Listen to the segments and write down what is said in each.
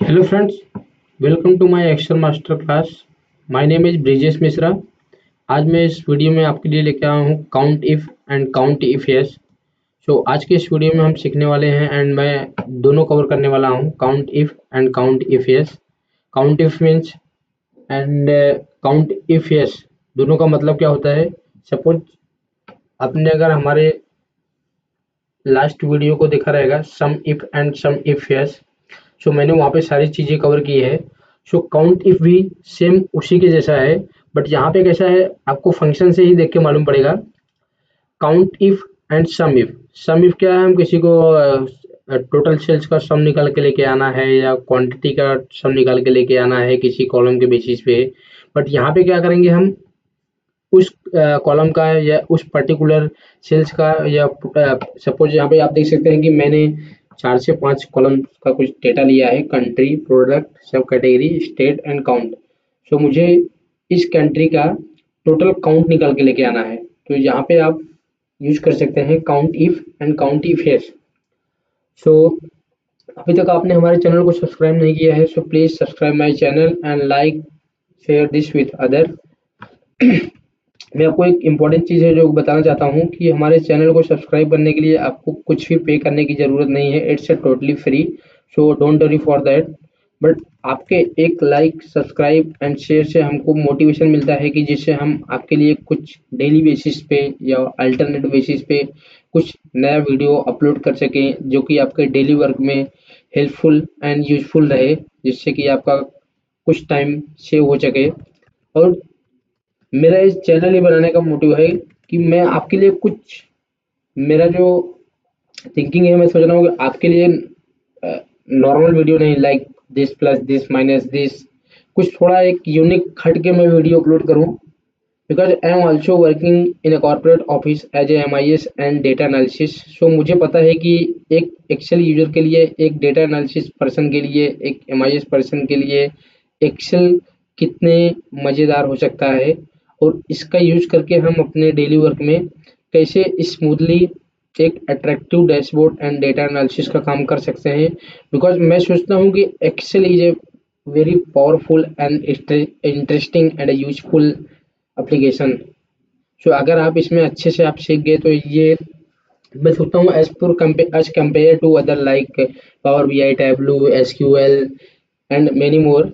Hello friends, welcome to my Excel master class. My name is Brijesh Mishra. आज मैं इस video में आपके लिए लेके आया हूँ count if and count if yes. आज के इस वीडियो में हम सीखने वाले हैं एंड मैं दोनों कवर करने वाला हूँ, count if and count if yes. Count if means and count if yes, दोनों का मतलब क्या होता है। सपोज आपने अगर हमारे लास्ट वीडियो को देखा रहेगा, sumif and some if yes, मैंने वहाँ पे सारी चीज़ें कवर की है। काउंट इफ भी सेम उसी के जैसा है, बट यहाँ पे कैसा है आपको फंक्शन से ही देख के मालूम पड़ेगा। Count if and some if. Sum if क्या है, हम किसी को टोटल सेल्स का सम निकाल के लेके आना है या क्वांटिटी का सम निकाल के लेके आना है किसी कॉलम के बेसिस पे। बट यहाँ पे क्या करेंगे, हम उस कॉलम का या उस पर्टिकुलर सेल्स का, या सपोज यहाँ पे आप देख सकते हैं कि मैंने 4 से 5 कॉलम का कुछ डेटा लिया है, कंट्री, प्रोडक्ट, सब कैटेगरी, स्टेट एंड काउंट। मुझे इस कंट्री का टोटल काउंट निकाल के लेके आना है, तो यहाँ पे आप यूज कर सकते हैं count if and count if yes. अभी तक आपने हमारे चैनल को सब्सक्राइब नहीं किया है, please subscribe my channel and like share this with other. मैं आपको एक इम्पॉर्टेंट चीज़ है जो बताना चाहता हूँ कि हमारे चैनल को सब्सक्राइब करने के लिए आपको कुछ भी पे करने की ज़रूरत नहीं है। It's a totally free, don't worry for that. But आपके एक लाइक, सब्सक्राइब एंड शेयर से हमको मोटिवेशन मिलता है कि जिससे हम आपके लिए कुछ डेली बेसिस पे या अल्टरनेट बेसिस पे कुछ नया वीडियो अपलोड कर सकें, जो कि आपके डेली वर्क में हेल्पफुल एंड यूजफुल रहे, जिससे कि आपका कुछ टाइम सेव हो सके। और मेरा इस चैनल ही बनाने का मोटिव है कि मैं आपके लिए कुछ, मेरा जो थिंकिंग है, मैं सोच रहा हूँ कि आपके लिए नॉर्मल वीडियो नहीं, like this plus this minus this, कुछ थोड़ा एक यूनिक हट के मैं वीडियो अपलोड करूँ। Because I am also working in a corporate office as a MIS and data analysis. मुझे पता है कि एक एक्सेल यूजर के लिए, एक डेटा एनालिसिस पर्सन के लिए, एक MIS पर्सन के लिए एक्सेल कितने मज़ेदार हो सकता है, और इसका यूज करके हम अपने डेली वर्क में कैसे स्मूथली एक attractive dashboard and data analysis का काम कर सकते हैं। बिकॉज मैं सोचता हूँ कि Excel is a very powerful and interesting and useful application. अगर आप इसमें अच्छे से आप सीख गए तो ये, मैं सोचता हूँ as compare to other like power BI, Tableau, SQL and many more.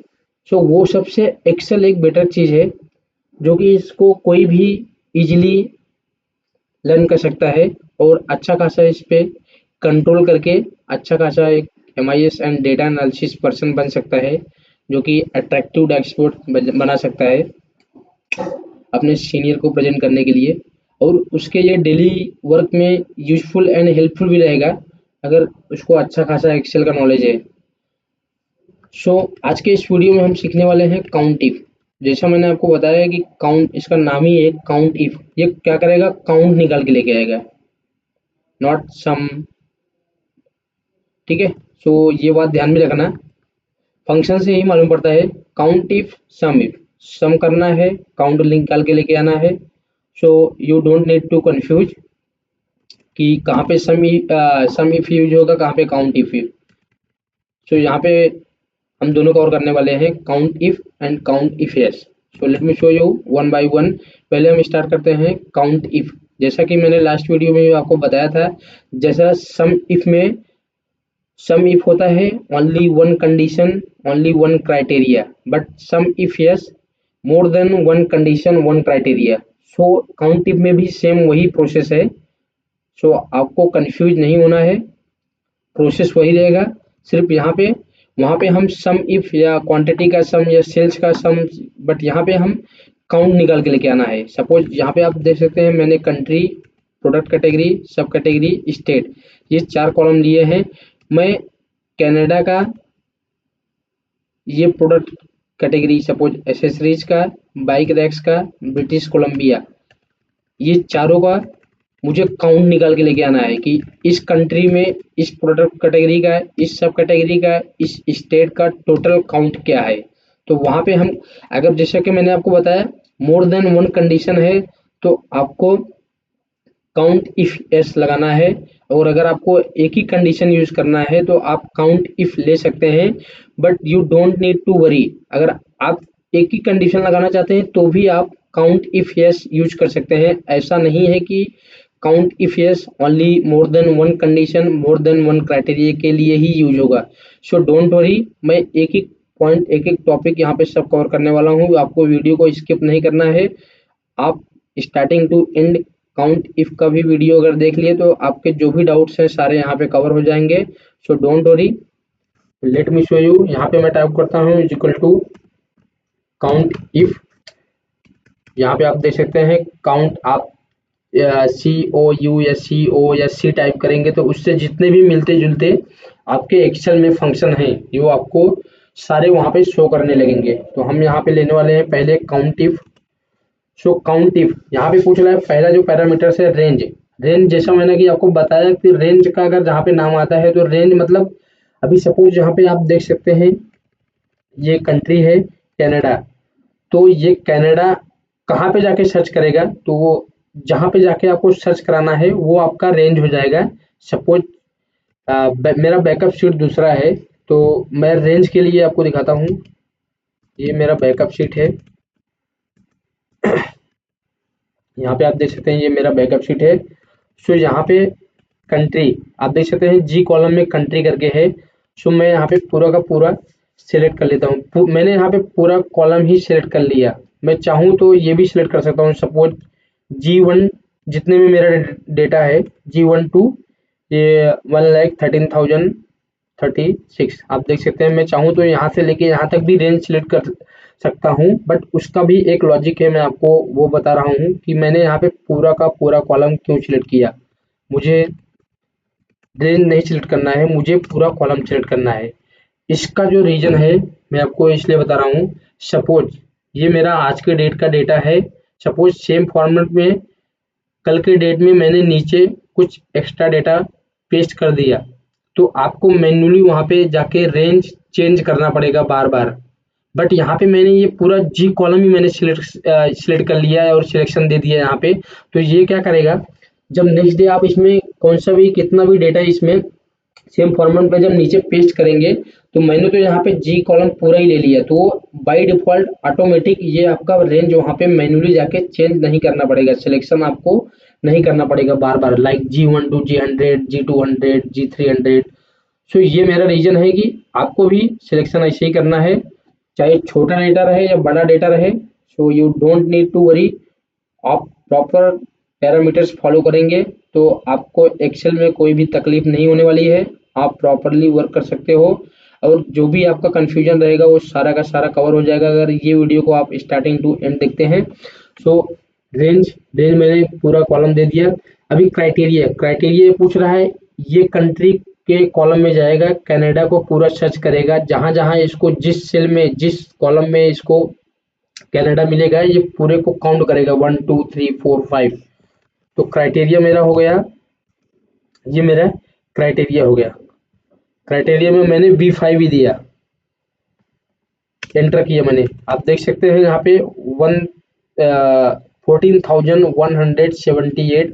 वो सबसे एक्सेल एक बेटर चीज़ है, जो कि इसको कोई भी इजीली लर्न कर सकता है और अच्छा खासा इस पे कंट्रोल करके अच्छा खासा एक MIS and data analysis person बन सकता है, जो कि अट्रैक्टिव डैशबोर्ड बना सकता है अपने सीनियर को प्रेजेंट करने के लिए, और उसके ये डेली वर्क में यूजफुल एंड हेल्पफुल भी रहेगा अगर उसको अच्छा खासा एक्सेल का नॉलेज है। आज के इस वीडियो में हम सीखने वाले हैं काउंट इफ। जैसा मैंने आपको बताया कि काउंट, इसका नाम ही है काउंट इफ। ये क्या करेगा, काउंट निकाल के लेके आएगा, नॉट सम। ठीक है, ये बात ध्यान में रखना। फंक्शन से ही मालूम पड़ता है count if sum if. Sum करना है, काउंट निकाल के लेके आना है। You don't need to confuse कि कहाँ पे सम इफ यूज होगा, कहाँ पे काउंट इफ। यहाँ पे हम दोनों कवर करने वाले हैं, count if and count if yes. Late me show you one by one. पहले हम स्टार्ट करते हैं काउंट इफ। जैसा कि मैंने लास्ट वीडियो में आपको बताया था, जैसा सम इफ में सम इफ होता है only one condition, only one criteria, but sum if yes more than one condition, one criteria. Count if में भी सेम वही प्रोसेस है। आपको कंफ्यूज नहीं होना है, प्रोसेस वही रहेगा। सिर्फ यहाँ पे, वहाँ पे हम सम इफ या क्वांटिटी का सम या सेल्स का सम, बट यहाँ पे हम काउंट निकाल के लेके आना है। सपोज यहाँ पे आप देख सकते हैं मैंने कंट्री, प्रोडक्ट कैटेगरी, सब कैटेगरी, स्टेट, ये 4 कॉलम लिए हैं। मैं कनाडा का ये प्रोडक्ट कैटेगरी, सपोज एसेसरीज का, बाइक रैक्स का, ब्रिटिश कोलंबिया, ये चारों का मुझे काउंट निकाल के लेके आना है कि इस कंट्री में इस प्रोडक्ट कैटेगरी का, इस सब कैटेगरी का, इस स्टेट का टोटल काउंट क्या है। वहाँ पे हम, अगर जैसे कि मैंने आपको बताया मोर देन वन कंडीशन है, तो आपको काउंट इफ एस लगाना है, और अगर आपको एक ही कंडीशन यूज करना है तो आप काउंट इफ ले सकते हैं, but you don't need to worry. अगर आप एक ही कंडीशन लगाना चाहते हैं तो भी आप काउंट इफ यस यूज कर सकते हैं। ऐसा नहीं है कि count if yes only more than one condition, more than one criteria के लिए ही यूज होगा। सो डोंट वरी, मैं एक एक पॉइंट, एक एक टॉपिक यहाँ पे सब कवर करने वाला हूँ। आपको वीडियो को स्किप नहीं करना है। आप starting to end count if का भी वीडियो अगर देख लिए तो आपके जो भी डाउट्स हैं सारे यहाँ पे कवर हो जाएंगे। So don't worry, let me show you. यहाँ पे मैं टाइप करता हूँ is equal to count if. यहाँ पे आप देख सकते हैं काउंट, आप सी ओ यू या सी ओ या सी टाइप करेंगे तो उससे जितने भी मिलते जुलते आपके एक्सेल में फंक्शन हैं वो आपको सारे वहाँ पे शो करने लगेंगे। तो हम यहाँ पे लेने वाले हैं पहले count if. So count if यहाँ पे पूछ रहा है पहला जो पैरामीटर है रेंज। रेंज जैसा मैंने कि आपको बताया कि रेंज का अगर जहाँ पे नाम आता है तो रेंज मतलब, अभी सपोज यहाँ पे आप देख सकते हैं ये कंट्री है कनाडा, तो ये कनाडा कहाँ पे जाके सर्च करेगा, तो वो जहाँ पे जाके आपको सर्च कराना है वो आपका रेंज हो जाएगा। सपोज मेरा बैकअप शीट दूसरा है, तो मैं रेंज के लिए आपको दिखाता हूँ। ये मेरा बैकअप शीट है, यहाँ पे आप देख सकते हैं ये मेरा बैकअप शीट है। सो यहाँ पे कंट्री आप देख सकते हैं जी कॉलम में कंट्री करके है। सो मैं यहाँ पे पूरा का पूरा सिलेक्ट कर लेता हूँ। मैंने यहाँ पे पूरा कॉलम ही सिलेक्ट कर लिया। मैं चाहूँ तो ये भी सिलेक्ट कर सकता हूँ। सपोज G1 जितने में मेरा डेटा है G1 टू ये 1,13,036 आप देख सकते हैं। मैं चाहूँ तो यहाँ से लेके यहाँ तक भी रेंज सिलेक्ट कर सकता हूँ, बट उसका भी एक लॉजिक है, मैं आपको वो बता रहा हूँ कि मैंने यहाँ पे पूरा का पूरा कॉलम क्यों सिलेक्ट किया। मुझे रेंज नहीं सिलेक्ट करना है, मुझे पूरा कॉलम सिलेक्ट करना है। इसका जो रीजन है मैं आपको इसलिए बता रहा हूँ। सपोज ये मेरा आज के डेट का डेटा है, सपोज सेम फॉर्मेट में कल के डेट में मैंने नीचे कुछ एक्स्ट्रा डेटा पेस्ट कर दिया, तो आपको मैन्युअली वहाँ पे जाके रेंज चेंज करना पड़ेगा बार बार। बट यहाँ पे मैंने ये पूरा जी कॉलम ही मैंने सिलेक्ट कर लिया है और सिलेक्शन दे दिया है यहाँ पे। तो ये क्या करेगा, जब नेक्स्ट डे आप इसमें कौन सा भी कितना भी डेटा इसमें सेम फॉर्मेट में जब नीचे पेस्ट करेंगे, तो मैंने तो यहाँ पे जी कॉलम पूरा ही ले लिया, तो बाय डिफॉल्ट ऑटोमेटिक ये आपका रेंज वहाँ पे मैन्युअली जाके चेंज नहीं करना पड़ेगा, सिलेक्शन आपको नहीं करना पड़ेगा बार बार, like G1 to G100, G200, G300। सो ये मेरा रीजन है कि आपको भी सिलेक्शन ऐसे ही करना है, चाहे छोटा डेटा रहे या बड़ा डेटा रहे। So you don't need to worry, आप प्रॉपर पैरामीटर्स फॉलो करेंगे तो आपको एक्सेल में कोई भी तकलीफ नहीं होने वाली है। आप प्रॉपरली वर्क कर सकते हो और जो भी आपका कंफ्यूजन रहेगा वो सारा का सारा कवर हो जाएगा अगर ये वीडियो को आप स्टार्टिंग टू एंड देखते हैं। सो रेंज रेंज मैंने पूरा कॉलम दे दिया। अभी क्राइटेरिया क्राइटेरिया पूछ रहा है, ये कंट्री के कॉलम में जाएगा, कनाडा को पूरा सर्च करेगा, जहां जहां इसको जिस सेल में जिस कॉलम में इसको कनाडा मिलेगा ये पूरे को काउंट करेगा 1 2 3 4 5। तो क्राइटेरिया मेरा हो गया, ये मेरा क्राइटेरिया हो गया। क्राइटेरिया में मैंने V5 ही दिया, एंटर किया मैंने। आप देख सकते हैं यहाँ पे 14,178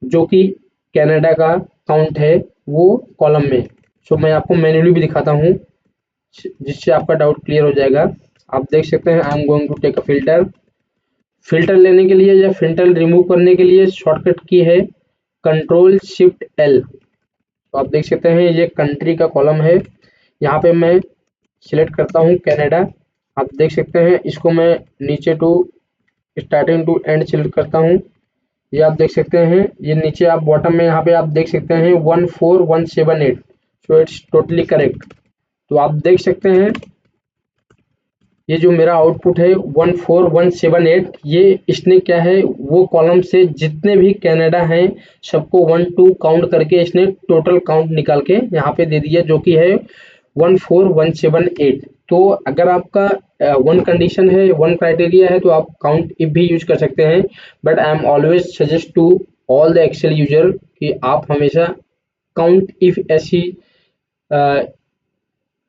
जो कि कनाडा का काउंट है वो कॉलम में। सो मैं आपको मैन्युअली भी दिखाता हूँ जिससे आपका डाउट क्लियर हो जाएगा। आप देख सकते हैं I am going to take a filter. Filter लेने के लिए या फिल्टर रिमूव करने के लिए शॉर्टकट की है Ctrl+Shift+L। तो आप देख सकते हैं ये कंट्री का कॉलम है, यहाँ पे मैं सिलेक्ट करता हूँ कनाडा। आप देख सकते हैं इसको मैं नीचे to starting to end select करता हूँ। ये आप देख सकते हैं ये नीचे आप बॉटम में यहाँ पे आप देख सकते हैं 14178। So it's totally correct. तो आप देख सकते हैं ये जो मेरा आउटपुट है 14178, ये इसने क्या है वो कॉलम से जितने भी कनाडा हैं सबको 1 2 काउंट करके इसने टोटल काउंट निकाल के यहाँ पे दे दिया जो कि है 14178। तो अगर आपका वन कंडीशन है, वन क्राइटेरिया है तो आप काउंट इफ भी यूज कर सकते हैं, but I am always suggest to all the Excel user कि आप हमेशा काउंट इफ ऐसी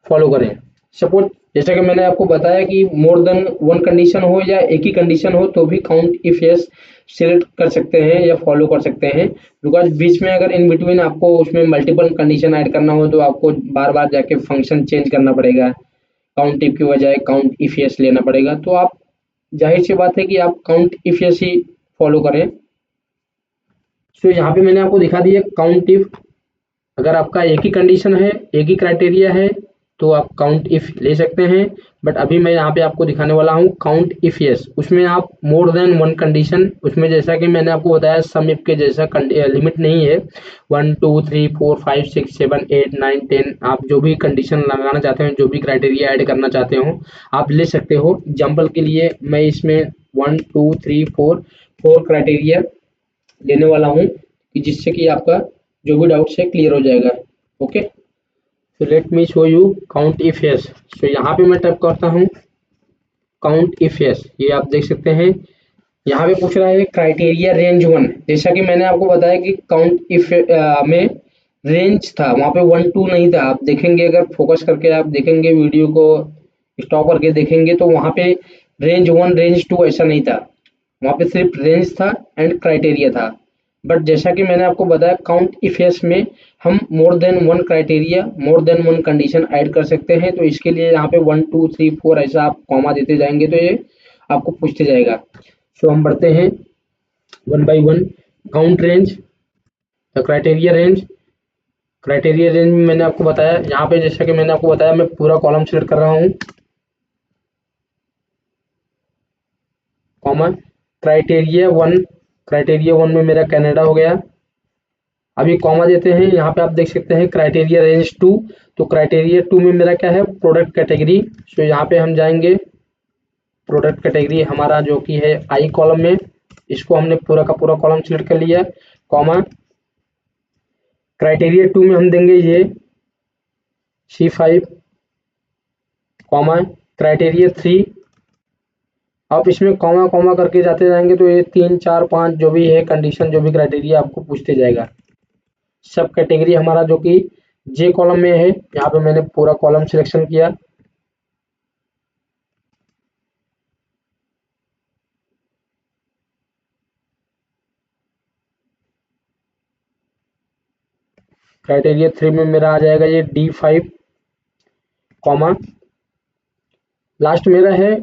फॉलो करें। सपोज जैसा कि मैंने आपको बताया कि मोर देन वन कंडीशन हो या एक ही कंडीशन हो तो भी काउंट इफ यस सिलेक्ट कर सकते हैं या फॉलो कर सकते हैं। बिकॉज बीच में अगर इन बिटवीन आपको उसमें मल्टीपल कंडीशन ऐड करना हो तो आपको बार बार जाके फंक्शन चेंज करना पड़ेगा, काउंट इफ की बजाय काउंट इफ यस लेना पड़ेगा। तो आप जाहिर सी बात है कि आप count if yes he follow करें। सो यहाँ पे मैंने आपको दिखा दिया काउंट इफ। अगर आपका एक ही कंडीशन है, एक ही क्राइटेरिया है, तो आप काउंट इफ ले सकते हैं। बट अभी मैं यहाँ पे आपको दिखाने वाला हूँ काउंट इफ यस। उसमें आप मोर देन वन कंडीशन, उसमें जैसा कि मैंने आपको बताया सम इफ के जैसा लिमिट नहीं है। 1 2 3 4 5 6 7 8 9 10 आप जो भी कंडीशन लगाना चाहते हैं, जो भी क्राइटेरिया ऐड करना चाहते हो आप ले सकते हो। एग्जाम्पल के लिए मैं इसमें 1 2 3 4 क्राइटेरिया लेने वाला हूँ कि जिससे कि आपका जो भी डाउट है क्लियर हो जाएगा। ओके, तो let me show you countifs. So यहाँ पे मैं टाइप करता हूँ काउंट इफ यस, ये आप देख सकते हैं। यहाँ पे पूछ रहा है क्राइटेरिया रेंज वन। जैसा कि मैंने आपको बताया कि काउंट इफ में रेंज था, वहाँ पे 1 2 नहीं था। आप देखेंगे, अगर फोकस करके आप देखेंगे वीडियो को स्टॉप करके देखेंगे तो वहाँ पे रेंज वन रेंज टू ऐसा नहीं था, वहाँ पे सिर्फ रेंज था एंड क्राइटेरिया था। बट जैसा कि मैंने आपको बताया काउंट इफ यस में हम मोर देन वन क्राइटेरिया, मोर देन वन कंडीशन ऐड कर सकते हैं। तो इसके लिए यहाँ पे 1 2 3 4 ऐसा आप कॉमा देते जाएंगे तो ये आपको पूछते जाएगा। सो हम बढ़ते हैं one by one. Count range, criteria range. Criteria range में मैंने आपको बताया, यहाँ पे जैसा कि मैंने आपको बताया मैं पूरा कॉलम सिलेक्ट कर रहा हूँ, comma criteria one. Criteria one में मेरा कनाडा हो गया। अभी कॉमा देते हैं, यहाँ पे आप देख सकते हैं क्राइटेरिया रेंज टू। तो क्राइटेरिया टू में मेरा क्या है, प्रोडक्ट कैटेगरी। सो यहाँ पे हम जाएंगे, प्रोडक्ट कैटेगरी हमारा जो कि है आई कॉलम में, इसको हमने पूरा का पूरा कॉलम सिलेक्ट कर लिया, कॉमा क्राइटेरिया टू में हम देंगे ये C5, कॉमा क्राइटेरिया थ्री। आप इसमें कॉमा कॉमा करके जाते जाएंगे तो ये 3 4 5 जो भी है कंडीशन, जो भी क्राइटेरिया आपको पूछते जाएगा। सब कैटेगरी हमारा जो कि जे कॉलम में है, यहाँ पे मैंने पूरा कॉलम सिलेक्शन किया। क्राइटेरिया थ्री में मेरा आ जाएगा ये D5, कॉमा लास्ट मेरा है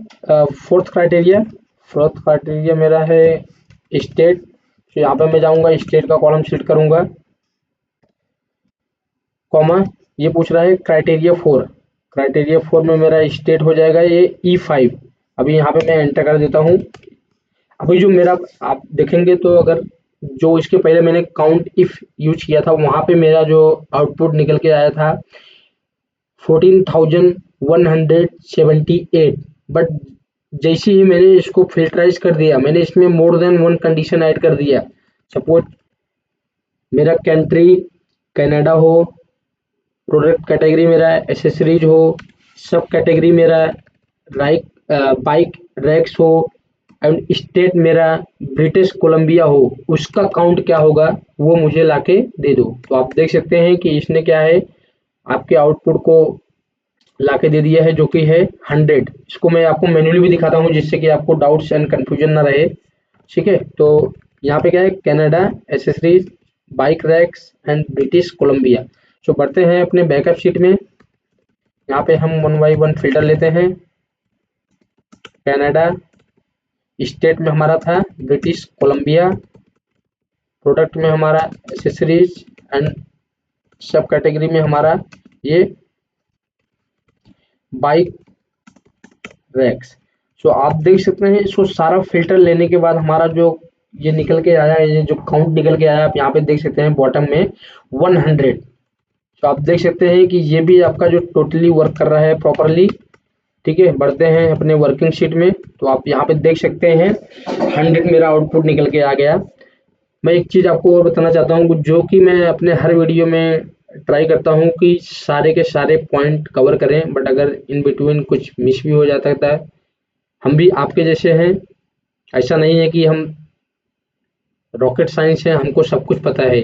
फोर्थ क्राइटेरिया। फोर्थ क्राइटेरिया मेरा है स्टेट। तो यहाँ पे मैं जाऊंगा, स्टेट का कॉलम सिलेक्ट करूंगा, कॉमा ये पूछ रहा है क्राइटेरिया फोर। क्राइटेरिया फोर में मेरा स्टेट हो जाएगा ये E5। अभी यहाँ पे मैं एंटर कर देता हूँ। अभी जो मेरा आप देखेंगे तो अगर जो इसके पहले मैंने काउंट इफ यूज किया था वहां पे मेरा जो आउटपुट निकल के आया था 14,178। बट जैसे ही मैंने इसको फिल्टराइज कर दिया, मैंने इसमें मोर देन वन कंडीशन ऐड कर दिया। सपोज मेरा कंट्री कनाडा हो, प्रोडक्ट कैटेगरी मेरा एसेसरीज हो, सब कैटेगरी मेरा राइक बाइक रैक्स हो, एंड स्टेट मेरा ब्रिटिश कोलंबिया हो, उसका काउंट क्या होगा वो मुझे लाके दे दो। तो आप देख सकते हैं कि इसने क्या है, आपके आउटपुट को लाके दे दिया है जो कि है 100। इसको मैं आपको मैन्युअली भी दिखाता हूँ जिससे कि आपको डाउट्स एंड कंफ्यूजन ना रहे। ठीक है, तो यहाँ पे क्या है, Canada accessories bike racks and British Columbia. तो बढ़ते हैं अपने बैकअप शीट में। यहाँ पे हम वन बाई वन फिल्टर लेते हैं। कनाडा, स्टेट में हमारा था ब्रिटिश कोलंबिया, प्रोडक्ट में हमारा एसेसरीज एंड सब कैटेगरी में हमारा ये बाइक रैक्स। सो आप देख सकते हैं इसको सारा फिल्टर लेने के बाद हमारा जो ये निकल के आया है, ये जो काउंट निकल के आया आप यहाँ पे देख सकते हैं बॉटम में 100। तो आप देख सकते हैं कि ये भी आपका जो टोटली वर्क कर रहा है प्रॉपरली। ठीक है, बढ़ते हैं अपने वर्किंग शीट में। तो आप यहाँ पे देख सकते हैं 100 मेरा आउटपुट निकल के आ गया। मैं एक चीज़ आपको और बताना चाहता हूँ जो कि मैं अपने हर वीडियो में ट्राई करता हूँ कि सारे के सारे पॉइंट कवर करें, बट अगर इन बिटवीन कुछ मिस भी हो जाता है। हम भी आपके जैसे हैं, ऐसा नहीं है कि हम रॉकेट साइंस है हमको सब कुछ पता है।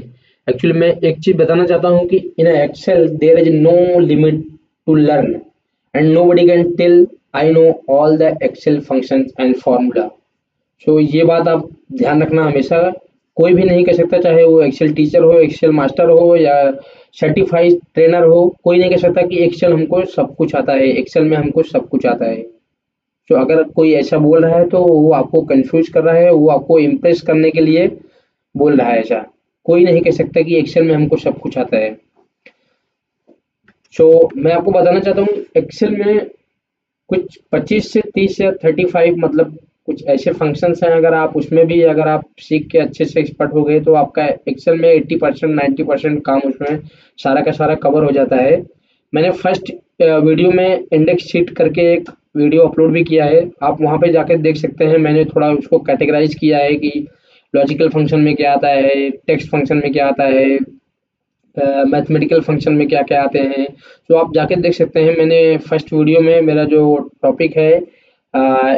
एक्चुअली मैं एक चीज़ बताना चाहता हूँ कि in Excel there is no limit to learn. and nobody can tell I know all the Excel functions and formula. सो ये बात आप ध्यान रखना हमेशा, कोई भी नहीं कह सकता, चाहे वो एक्सेल टीचर हो, एक्सेल मास्टर हो या सर्टिफाइड ट्रेनर हो, कोई नहीं कह सकता कि एक्सेल हमको सब कुछ आता है, एक्सेल में हमको सब कुछ आता है। तो अगर कोई ऐसा बोल रहा है तो वो आपको कंफ्यूज कर रहा है, वो आपको इम्प्रेस करने के लिए बोल रहा है ऐसा। कोई नहीं कह सकता कि एक्सेल में हमको सब कुछ आता है। सो मैं आपको बताना चाहता हूँ एक्सेल में कुछ 25 से 30 या 35 मतलब कुछ ऐसे फंक्शंस हैं, अगर आप उसमें भी अगर आप सीख के अच्छे से एक्सपर्ट हो गए तो आपका एक्सेल में 80% 90% काम उसमें सारा का सारा कवर हो जाता है। मैंने फर्स्ट वीडियो में इंडेक्स शीट करके एक वीडियो अपलोड भी किया है, आप वहाँ पे जाकर देख सकते हैं। मैंने थोड़ा उसको कैटेगराइज किया है कि लॉजिकल फंक्शन में क्या आता है, टेक्स्ट फंक्शन में क्या आता है, मैथमेटिकल फंक्शन में क्या क्या आते हैं। तो आप जाके देख सकते हैं, मैंने फर्स्ट वीडियो में मेरा जो टॉपिक है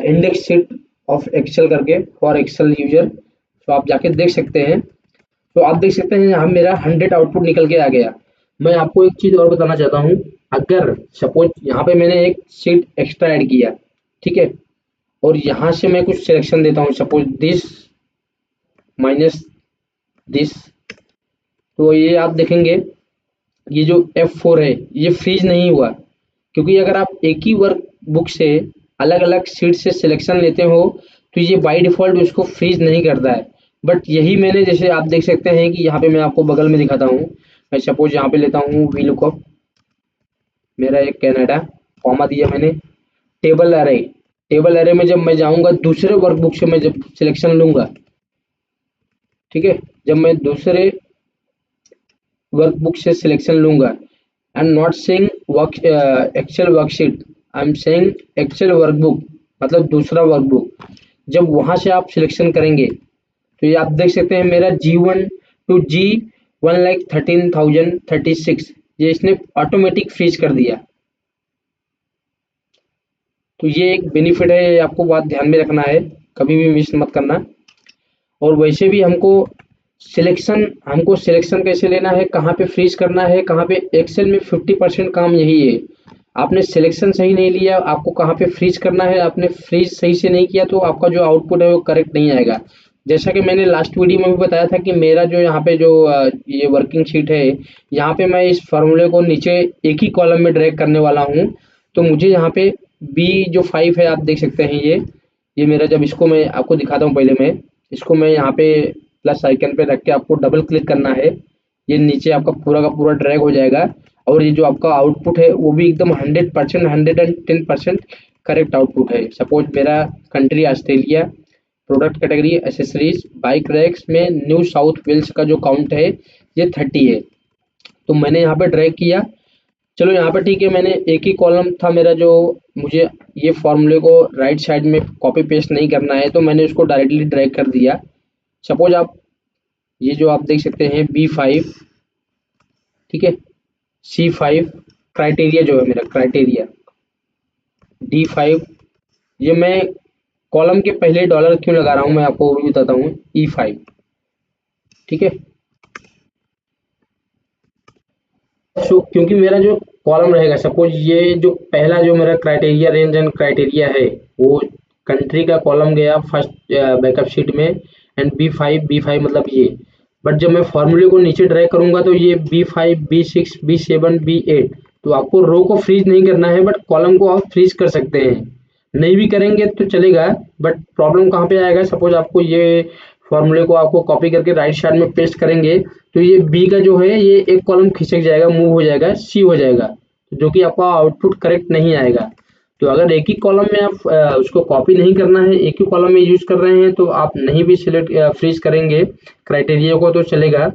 इंडेक्स शीट ऑफ एक्सेल करके फॉर एक्सेल यूजर, तो आप जाके देख सकते हैं। तो आप देख सकते हैं यहाँ मेरा 100 आउटपुट निकल के आ गया। मैं आपको एक चीज़ और बताना चाहता हूँ, अगर सपोज यहाँ पे मैंने एक शीट एक्स्ट्रा ऐड किया, ठीक है, और यहाँ से मैं कुछ सिलेक्शन देता हूँ, सपोज दिस माइनस दिस, तो ये आप देखेंगे ये जो F4 है ये फ्रीज नहीं हुआ, क्योंकि अगर आप एक ही वर्क बुक से अलग अलग सीट से सिलेक्शन लेते हो तो ये बाय डिफॉल्ट उसको फ्रीज नहीं करता है। बट यही मैंने, जैसे आप देख सकते हैं कि यहाँ पे मैं आपको बगल में दिखाता हूँ, मैं सपोज यहाँ पे लेता हूँ वी लुकअप, मेरा एक कैनेडा, कॉमा दिया मैंने, टेबल अरे, टेबल अरे में जब मैं जाऊँगा दूसरे वर्क बुक से मैं जब सिलेक्शन लूँगा, ठीक है, जब मैं दूसरे वर्कबुक से सिलेक्शन लूंगा, I am not saying work Excel worksheet, I am saying Excel workbook, मतलब दूसरा वर्कबुक। जब वहां से आप सिलेक्शन करेंगे तो ये आप देख सकते हैं मेरा G1 टू G1,13,036 ये इसने ऑटोमेटिक फ्रीज कर दिया। तो ये एक बेनिफिट है, ये आपको बात ध्यान में रखना है, कभी भी मिस मत करना। और वैसे भी हमको सिलेक्शन कैसे लेना है, कहाँ पे फ्रीज करना है, कहाँ पे, एक्सेल में 50% काम यही है। आपने सिलेक्शन सही नहीं लिया, आपको कहाँ पे फ्रीज करना है, आपने फ्रीज सही से नहीं किया तो आपका जो आउटपुट है वो करेक्ट नहीं आएगा। जैसा कि मैंने लास्ट वीडियो में भी बताया था कि मेरा जो यहाँ पे जो ये वर्किंग शीट है, यहाँ पे मैं इस फॉर्मूले को नीचे एक ही कॉलम में ड्रैग करने वाला हूँ। तो मुझे यहाँ पे बी जो 5 है, आप देख सकते हैं ये मेरा, जब इसको मैं आपको दिखाता हूँ, पहले मैं इसको मैं यहाँ पे प्लस आइकन पे रख के आपको डबल क्लिक करना है, ये नीचे आपका पूरा का पूरा ड्रैग हो जाएगा। और ये जो आपका आउटपुट है वो भी एकदम 100%, 110% करेक्ट आउटपुट है। सपोज मेरा country Australia, product category accessories, bike racks में न्यू साउथ वेल्स का जो काउंट है ये 30 है। तो मैंने यहाँ पे ड्रैग किया, चलो यहाँ पे ठीक है, मैंने एक ही कॉलम था मेरा, जो मुझे ये फॉर्मूले को राइट साइड में कॉपी पेस्ट नहीं करना है तो मैंने उसको डायरेक्टली ड्रैग कर दिया। सपोज आप ये जो आप देख सकते हैं B5, ठीक है, C5, क्राइटेरिया जो है मेरा क्राइटेरिया D5, ये मैं कॉलम के पहले डॉलर क्यों लगा रहा हूँ मैं आपको वो भी बताता हूँ, E5, ठीक है। सो क्योंकि मेरा जो कॉलम रहेगा, सपोज ये जो पहला जो मेरा क्राइटेरिया रेंज एंड क्राइटेरिया है वो कंट्री का कॉलम गया फर्स्ट बैकअप शीट में, एंड B5 मतलब ये। बट जब मैं फॉर्मूले को नीचे ड्रैग करूंगा तो ये B5 B6 B7 B8, तो आपको रो को फ्रीज नहीं करना है बट कॉलम को आप फ्रीज कर सकते हैं। नहीं भी करेंगे तो चलेगा, बट प्रॉब्लम कहाँ पे आएगा, सपोज आपको ये फॉर्मूले को आपको कॉपी करके राइट साइड में पेस्ट करेंगे तो ये बी का जो है ये एक कॉलम खिसक जाएगा, मूव हो जाएगा, सी हो जाएगा, जो कि आपका आउटपुट करेक्ट नहीं आएगा। तो अगर एक ही कॉलम में आप उसको कॉपी नहीं करना है, एक ही कॉलम में यूज कर रहे हैं तो आप नहीं भी सिलेक्ट फ्रीज करेंगे क्राइटेरिया को तो चलेगा।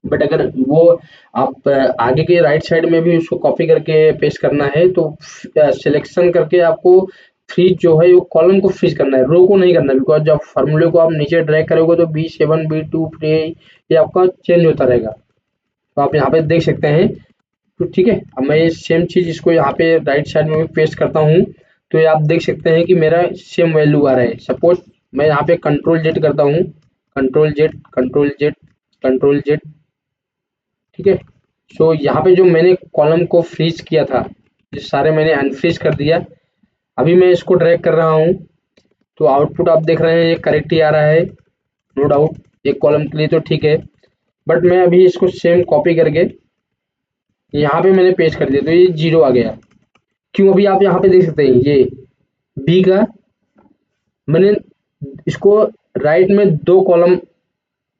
बट अगर वो आप आगे के राइट साइड में भी उसको कॉपी करके पेस्ट करना है तो सिलेक्शन करके आपको फ्रीज जो है वो कॉलम को फ्रीज करना है, रो को नहीं करना, बिकॉज जब फार्मूले को आप नीचे ड्रैग करोगे तो B7 B2 ये आपका चेंज होता रहेगा। तो आप यहाँ पे देख सकते हैं। तो ठीक है, अब मैं ये सेम चीज इसको यहाँ पे राइट साइड में भी पेस्ट करता हूँ, तो ये आप देख सकते हैं कि मेरा सेम वैल्यू आ रहा है। सपोज मैं यहाँ पे कंट्रोल Z करता हूँ, कंट्रोल Z, ठीक है। सो यहाँ पे जो मैंने कॉलम को फ्रीज किया था, ये सारे मैंने अनफ्रीज कर दिया। अभी मैं इसको ड्रैग कर रहा हूँ तो आउटपुट आप देख रहे हैं ये करेक्ट ही आ रहा है, नो डाउट। एक कॉलम के लिए तो ठीक है, बट मैं अभी इसको सेम कॉपी करके यहाँ पे मैंने पेस्ट कर दिया तो ये 0 आ गया। क्यों? अभी आप यहाँ पे देख सकते हैं ये बी का मैंने इसको राइट में 2 कॉलम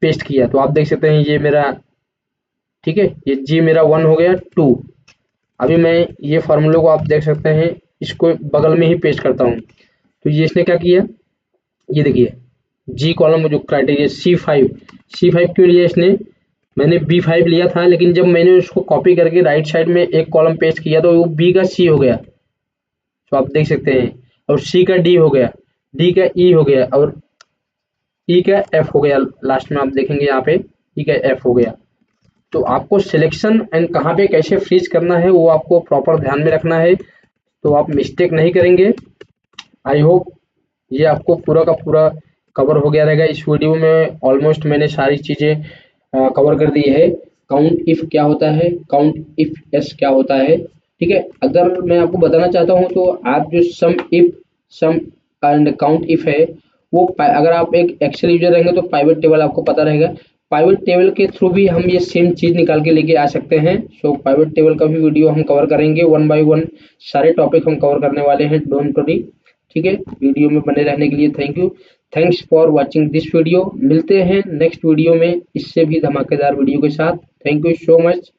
पेस्ट किया तो आप देख सकते हैं ये मेरा, ठीक है, ये जी मेरा 1 हो गया 2। अभी मैं ये फार्मूले को आप देख सकते हैं, इसको बगल में ही पेस्ट करता हूँ तो ये इसने क्या किया, ये देखिए जी कॉलम में जो क्राइटेरिया C5 क्यों लिया इसने, मैंने B5 लिया था लेकिन जब मैंने उसको कॉपी करके राइट साइड में एक कॉलम पेस्ट किया तो वो B का C हो गया, तो आप देख सकते हैं, और C का D हो गया, D का E हो गया और E का F हो गया। लास्ट में आप देखेंगे यहाँ पे E का F हो गया। तो आपको सिलेक्शन एंड कहाँ पे कैसे फ्रीज करना है वो आपको प्रॉपर ध्यान में रखना है, तो आप मिस्टेक नहीं करेंगे। आई होप ये आपको पूरा का पूरा कवर हो गया रहेगा। इस वीडियो में ऑलमोस्ट मैंने सारी चीज़ें कवर कर दी है। काउंट इफ क्या होता है, काउंट इफ एस क्या होता है, ठीक है। अगर मैं आपको बताना चाहता हूँ तो आप जो सम एंड काउंट इफ है वो अगर आप एक एक्सेल यूजर रहेंगे तो पाइवट टेबल आपको पता रहेगा। पाइवट टेबल के थ्रू भी हम ये सेम चीज निकाल के लेके आ सकते हैं। सो पाइवट टेबल का भी वीडियो हम कवर करेंगे, 1 बाय 1 सारे टॉपिक हम कवर करने वाले हैं, डोंट वरी, ठीक है। वीडियो में बने रहने के लिए thank you, thanks for watching this video. मिलते हैं नेक्स्ट वीडियो में इससे भी धमाकेदार वीडियो के साथ। Thank you so much.